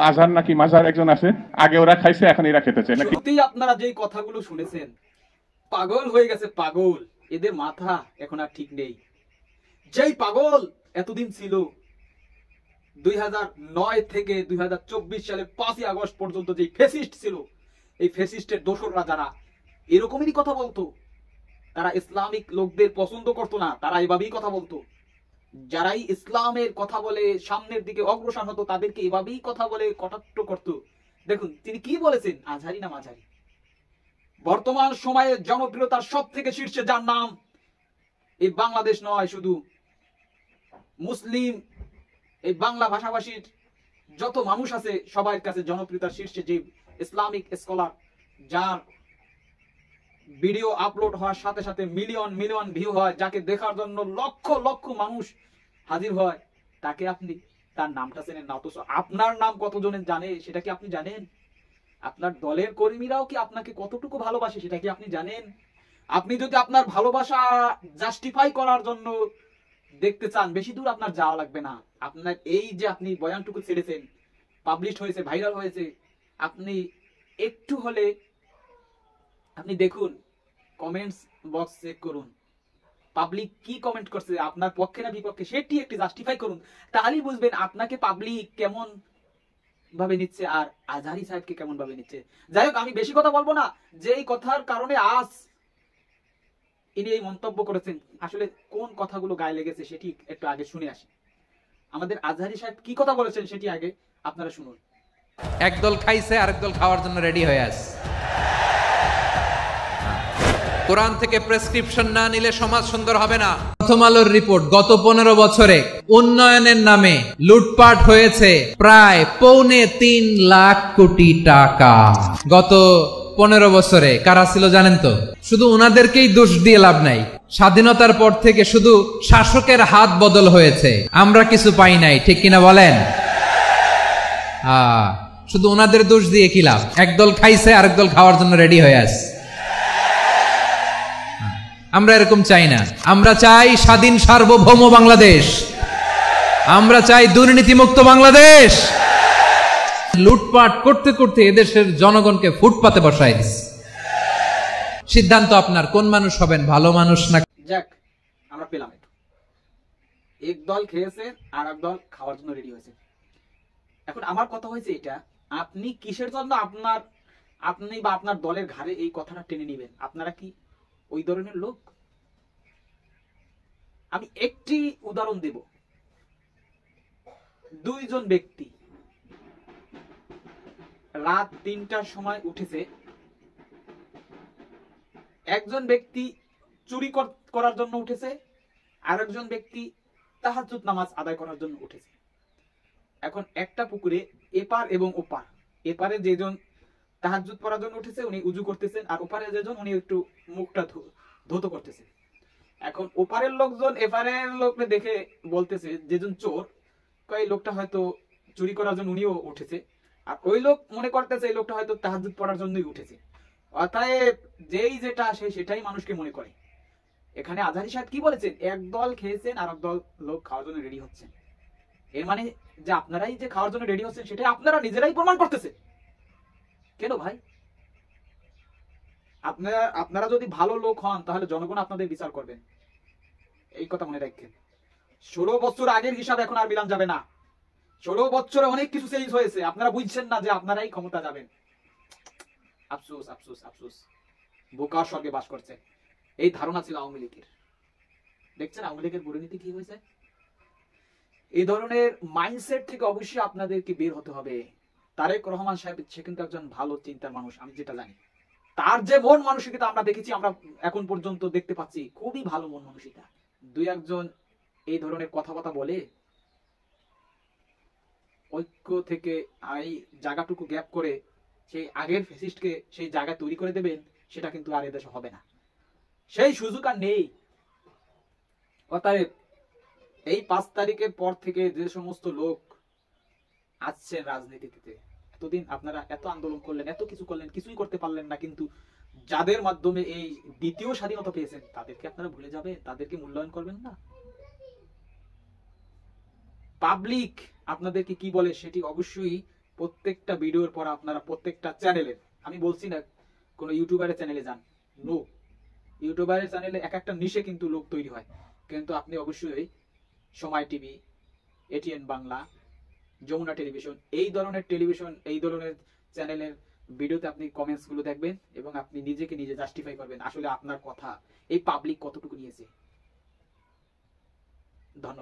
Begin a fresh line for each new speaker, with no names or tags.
আজহার নাকি মাজার একজন আছে, আগে ওরা খাইছে এখন এরা খেতেছে নাকি?
সত্যি আপনারা যে কথাগুলো শুনেছেন, পাগল হয়ে গেছে পাগল, এদের মাথা এখন আর ঠিক নেই। যেই পাগল এতদিন ছিল 2009 থেকে 2024 সালের 5ই আগস্ট পর্যন্ত যে ফ্যাসিস্ট ছিল, এই ফ্যাসিস্টের দোসররা যারা এরকমই কথা বলতো, তারা ইসলামিক লোকদের পছন্দ করতো না, তারা এভাবেই কথা বলতো। যারাই ইসলামের কথা বলে সামনের দিকে অগ্রসর হতো তাদেরকে এভাবেই কথা বলে কটাক্ষ করতো। দেখুন তিনি কি বলেছেন, আজহারি না মাঝারি। বর্তমান সময়ে জনপ্রিয়তার সব থেকে শীর্ষে যার নাম এই বাংলাদেশ নয়, শুধু মুসলিম এই বাংলা ভাষাভাষীর যত মানুষ আছে সবার কাছে জনপ্রিয়তার শীর্ষে যে ইসলামিক স্কলার, যার ভিডিও আপলোড হওয়ার সাথে সাথে মিলিয়ন মিলিয়ন ভিউ হয়, যাকে দেখার জন্য লক্ষ লক্ষ মানুষ হাজির হয়, তাকে আপনি তার নামটা চেনেন না। অথচ আপনার নাম কতজনের জানে সেটা কি আপনি জানেন? আপনার দলের কর্মীরাও কি আপনাকে কতটুকু ভালোবাসে সেটা কি আপনি জানেন? আপনি যদি আপনার ভালোবাসা জাস্টিফাই করার জন্য দেখতে চান, বেশি দূর আপনার যাওয়া লাগবে না। আপনার এই যে আপনি বয়ানটুকু ছেড়েছেন, পাবলিশ হয়েছে, ভাইরাল হয়েছে, আপনি একটু হলে আপনি দেখুন, কমেন্টস বক্স চেক করুন, পাবলিক কি কমেন্ট করছে, আপনার পক্ষে না বিপক্ষে, সেটি একটু জাস্টিফাই করুন। তাহলেই বুঝবেন আপনাকে পাবলিক কেমন ভাবে নিচ্ছে আর আজহারি সাহেবকে কেমন ভাবে নিচ্ছে। যাই হোক, আমি বেশি কথা বলবো না। যে এই কথার কারণে আজ ইনি এই মন্তব্য করেছেন, আসলে কোন কথাগুলো গায়ে লেগেছে সেটি একটু আগে শুনে আসি। আমাদের আজহারি সাহেব কি কথা বলেছেন সেটি আগে আপনারা শুনুন।
একদল খাইছে আরেক দল খাওয়ার জন্য রেডি হয়ে আছে। কোরআন থেকে প্রেসক্রিপশন না নিলে সমাজ সুন্দর হবে না। প্রথম আলোর রিপোর্ট, গত 15 বছরে উন্নয়নের নামে লুটপাট হয়েছে প্রায় 3.25 লাখ কোটি টাকা। গত 15 বছরে কারা ছিল জানেন তো? শুধু ওনাদেরকেই দোষ দিয়ে লাভ নাই। স্বাধীনতার পর থেকে শুধু শাসকের হাত বদল হয়েছে, আমরা কিছু পাই নাই, ঠিক কিনা বলেন? শুধু ওনাদের দোষ দিয়ে কি লাভ? একদল খাইছে আরেক দল খাওয়ার জন্য রেডি হয়ে আছে। আমরা এরকম চাই না। আমরা চাই স্বাধীন সার্বভৌম বাংলাদেশ, আমরা চাই দুর্নীতিমুক্ত বাংলাদেশ। লুটপাট করতে করতে এদেশের জনগণকে ফুটপাতে বসায় দিচ্ছে। সিদ্ধান্ত আপনার, কোন মানুষ হবেন, ভালো মানুষ না।
যাক, আমরা পেলাম একটু। এক দল খেয়েছে আর এক দল খাওয়ার জন্য রেডি হয়েছে। এখন আমার কথা হয়েছে এটা, আপনি কিসের জন্য আপনি বা আপনার দলের ঘাড়ে এই কথাটা টেনে নিবেন? আপনারা কি ওই ধরনের লোক? আমি একটি উদাহরণ দেব। দুইজন ব্যক্তি রাত 3টার সময় উঠেছে। একজন ব্যক্তি চুরি করার জন্য উঠেছে, আর একজন ব্যক্তি তাহাজ্জুদ নামাজ আদায় করার জন্য উঠেছে। এখন একটা পুকুরে এপার এবং ওপার, এপারে যেজন তাহাজ্জুদ পড়ার জন্য উঠেছে উনি উজু করতেছেন, আর ওপারে যেজন উনি একটু মুখটা ধৌত করতেছেন। এখন ওপারের লোকজন এপারের লোককে দেখে বলতেছে, যেজন চোর, এই লোকটা হয়তো চুরি করার জন্য উনিও উঠেছে, আর ওই লোক মনে করতেছে এই লোকটা হয়তো তাহাজ্জুদ পড়ার জন্যই উঠেছে। অতএব যেই যেটা আসে সেটাই মানুষকে মনে করে। এখানে আজহারি সাহেব কি বলেছেন? এক দল খেয়েছেন আর এক দল লোক খাওয়ার জন্য রেডি হচ্ছেন। এর মানে যে আপনারাই যে খাওয়ার জন্য রেডি হচ্ছেন সেটা আপনারা নিজেরাই প্রমাণ করতেছে। কেন ভাই? আপনারা যদি ভালো লোক হন তাহলে জনগণ আপনাদের বিচার করবেন, এই কথা মনে রাখবেন। 16 বছর আগের হিসাব এখন আর মিলান যাবে না। 16 বছরে অনেক কিছু চেঞ্জ হয়েছে, আপনারা বুঝছেন না যে আপনারাই ক্ষমতা যাবেন। আফসোস আফসোস আফসোস, বোকার স্বর্গে বাস করছে। এই ধারণা ছিল আওয়ামী লীগের। দেখছেন আওয়ামী লীগের পরিণতি কি হয়েছে? এই ধরনের মাইন্ডসেট থেকে অবশ্যই আপনাদেরকে বের হতে হবে। তারেক রহমান সাহেব সে কিন্তু একজন ভালো চিন্তার মানুষ, আমি যেটা জানি। তার যে মন মানসিকতা আমরা দেখেছি, আমরা এখন পর্যন্ত দেখতে পাচ্ছি, খুবই ভালো মন মানসিকতা। দুই একজন এই ধরনের কথাবার্তা বলে ঐক্য থেকে এই জায়গাটুকু গ্যাপ করে সেই আগের ফ্যাসিস্টকে সেই জায়গা তৈরি করে দেবেন, সেটা কিন্তু আর এদেশে হবে না, সেই সুযোগ আর নেই। অতএব এই 5 তারিখের পর থেকে যে সমস্ত লোক আসছেন রাজনীতিতে, এতদিন আপনারা এত আন্দোলন করলেন, এত কিছু করলেন, কিছুই করতে পারলেন না, কিন্তু যাদের মাধ্যমে এই দ্বিতীয় স্বাধীনতা পেয়েছেন তাদেরকে আপনারা ভুলে যাবেন, তাদেরকে মূল্যায়ন করবেন না। পাবলিক আপনাদেরকে কি বলে সেটি অবশ্যই প্রত্যেকটা ভিডিওর পর আপনারা প্রত্যেকটা চ্যানেলের, আমি বলছি না কোনো ইউটিউবারের চ্যানেলে যান, নো, ইউটিউবারের চ্যানেলে এক একটা নিশে কিন্তু লোক তৈরি হয়, কিন্তু আপনি অবশ্যই সময় TV, ATN Bangla, Jamuna television, এই ধরনের টেলিভিশন, এই ধরনের চ্যানেলের ভিডিওতে আপনি কমেন্টস গুলো দেখবেন এবং আপনি নিজেকে নিজে জাস্টিফাই করবেন আসলে আপনার কথা এই পাবলিক কতটুকু নিয়েছে। ধন্যবাদ।